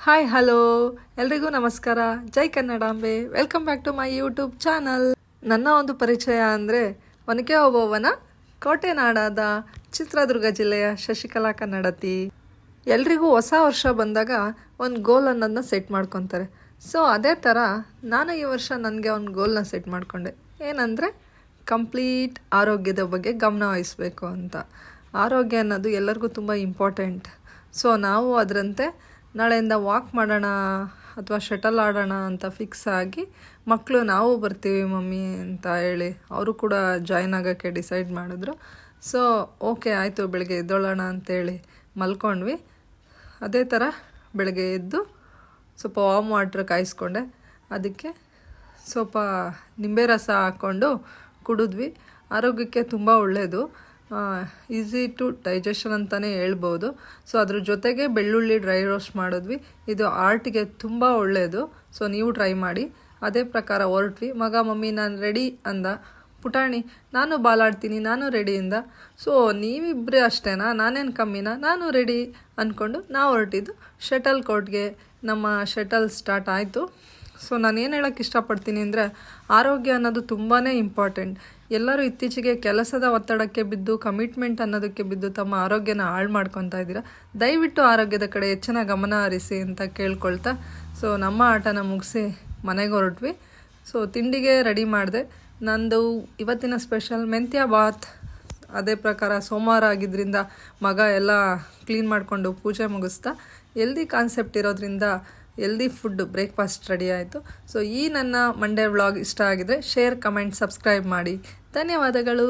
Hi hello ಎಲ್ರಿಗೂ ನಮಸ್ಕಾರ. ಜೈ Kannadambe. Welcome back to my YouTube channel. ನನ್ನ ಒಂದು ಪರಿಚಯ ಅಂದರೆ ಒನಕೆ ಓಬವ್ವನ ಕೋಟೆ ನಾಡಾದ ಚಿತ್ರದುರ್ಗ ಜಿಲ್ಲೆಯ ಶಶಿಕಲಾ ಕನ್ನಡತಿ. ಎಲ್ರಿಗೂ ಹೊಸ ವರ್ಷ ಬಂದಾಗ ಒಂದು ಗೋಲ್ ಅನ್ನೋದನ್ನ ಸೆಟ್ ಮಾಡ್ಕೊತಾರೆ. ಸೊ ಅದೇ ಥರ ನಾನು ಈ ವರ್ಷ ನನಗೆ ಒಂದು ಗೋಲ್ನ ಸೆಟ್ ಮಾಡಿಕೊಂಡೆ. ಏನಂದರೆ ಕಂಪ್ಲೀಟ್ ಆರೋಗ್ಯದ ಬಗ್ಗೆ ಗಮನ ವಹಿಸಬೇಕು ಅಂತ. ಆರೋಗ್ಯ ಅನ್ನೋದು ಎಲ್ಲರಿಗೂ ತುಂಬ ಇಂಪಾರ್ಟೆಂಟ್. ಸೊ ನಾವು ಅದರಂತೆ ನಾಳೆಯಿಂದ ವಾಕ್ ಮಾಡೋಣ ಅಥವಾ ಶಟಲ್ ಆಡೋಣ ಅಂತ ಫಿಕ್ಸ್ ಆಗಿ ಮಕ್ಕಳು ನಾವು ಬರ್ತೀವಿ ಮಮ್ಮಿ ಅಂತ ಹೇಳಿ ಅವರು ಕೂಡ ಜಾಯ್ನ್ ಆಗೋಕ್ಕೆ ಡಿಸೈಡ್ ಮಾಡಿದ್ರು. ಸೊ ಓಕೆ ಆಯಿತು, ಬೆಳಗ್ಗೆ ಎದ್ದೋಳೋಣ ಅಂತೇಳಿ ಮಲ್ಕೊಂಡ್ವಿ. ಅದೇ ಥರ ಬೆಳಗ್ಗೆ ಎದ್ದು ಸ್ವಲ್ಪ ವಾಮ್ ವಾಟ್ರ್ ಕಾಯಿಸ್ಕೊಂಡೆ, ಅದಕ್ಕೆ ಸ್ವಲ್ಪ ನಿಂಬೆ ರಸ ಹಾಕ್ಕೊಂಡು ಕುಡಿದ್ವಿ. ಆರೋಗ್ಯಕ್ಕೆ ತುಂಬ ಒಳ್ಳೆಯದು, ಈಸಿ ಟು ಡೈಜೆಷನ್ ಅಂತಲೇ ಹೇಳ್ಬೋದು. ಸೊ ಅದ್ರ ಜೊತೆಗೆ ಬೆಳ್ಳುಳ್ಳಿ ಡ್ರೈ ರೋಸ್ಟ್ ಮಾಡಿದ್ವಿ. ಇದು ಆರ್ಟಿಗೆ ತುಂಬ ಒಳ್ಳೆಯದು. ಸೊ ನೀವು ಟ್ರೈ ಮಾಡಿ. ಅದೇ ಪ್ರಕಾರ ಹೊರಟ್ವಿ. ಮಗ ಮಮ್ಮಿ ನಾನು ರೆಡಿ ಅಂದ. ಪುಟಾಣಿ ನಾನು ಬಾಲಾಡ್ತೀನಿ, ನಾನು ರೆಡಿ ಅಂದ. ಸೊ ನೀವಿಬ್ಬರೇ ಅಷ್ಟೇನಾ, ನಾನೇನು ಕಮ್ಮಿನಾ, ನಾನು ರೆಡಿ ಅಂದ್ಕೊಂಡು ನಾವು ಹೊರಟಿದ್ದು ಶಟಲ್ ಕೋರ್ಟ್ಗೆ. ನಮ್ಮ ಶಟಲ್ ಸ್ಟಾರ್ಟ್ ಆಯಿತು. ಸೊ ನಾನೇನು ಹೇಳೋಕ್ಕೆ ಇಷ್ಟಪಡ್ತೀನಿ ಅಂದರೆ ಆರೋಗ್ಯ ಅನ್ನೋದು ತುಂಬಾ ಇಂಪಾರ್ಟೆಂಟ್. ಎಲ್ಲರೂ ಇತ್ತೀಚೆಗೆ ಕೆಲಸದ ಒತ್ತಡಕ್ಕೆ ಬಿದ್ದು, ಕಮಿಟ್ಮೆಂಟ್ ಅನ್ನೋದಕ್ಕೆ ಬಿದ್ದು ತಮ್ಮ ಆರೋಗ್ಯನ ಹಾಳು ಮಾಡ್ಕೊತಾ ಇದ್ದೀರಾ. ದಯವಿಟ್ಟು ಆರೋಗ್ಯದ ಕಡೆ ಹೆಚ್ಚಿನ ಗಮನ ಹರಿಸಿ ಅಂತ ಕೇಳ್ಕೊಳ್ತಾ ಸೊ ನಮ್ಮ ಆಟನ ಮುಗಿಸಿ ಮನೆಗೆ ಹೊರಟ್ವಿ. ಸೊ ತಿಂಡಿಗೆ ರೆಡಿ ಮಾಡಿದೆ. ನಂದು ಇವತ್ತಿನ ಸ್ಪೆಷಲ್ ಮೆಂತ್ಯ ಬಾತ್. ಅದೇ ಪ್ರಕಾರ ಸೋಮವಾರ ಆಗಿದ್ದರಿಂದ ಮಗ ಎಲ್ಲ ಕ್ಲೀನ್ ಮಾಡಿಕೊಂಡು ಪೂಜೆ ಮುಗಿಸ್ತಾ ಹೆಲ್ದಿ ಕಾನ್ಸೆಪ್ಟ್ ಇರೋದ್ರಿಂದ ಹೆಲ್ದಿ ಫುಡ್ ಬ್ರೇಕ್ಫಾಸ್ಟ್ ರೆಡಿ ಆಯಿತು. ಸೊ ಈ ನನ್ನ ಮಂಡೇ ವ್ಲಾಗ್ ಇಷ್ಟ ಆಗಿದ್ರೆ ಶೇರ್, ಕಮೆಂಟ್, ಸಬ್ಸ್ಕ್ರೈಬ್ ಮಾಡಿ. ಧನ್ಯವಾದಗಳು.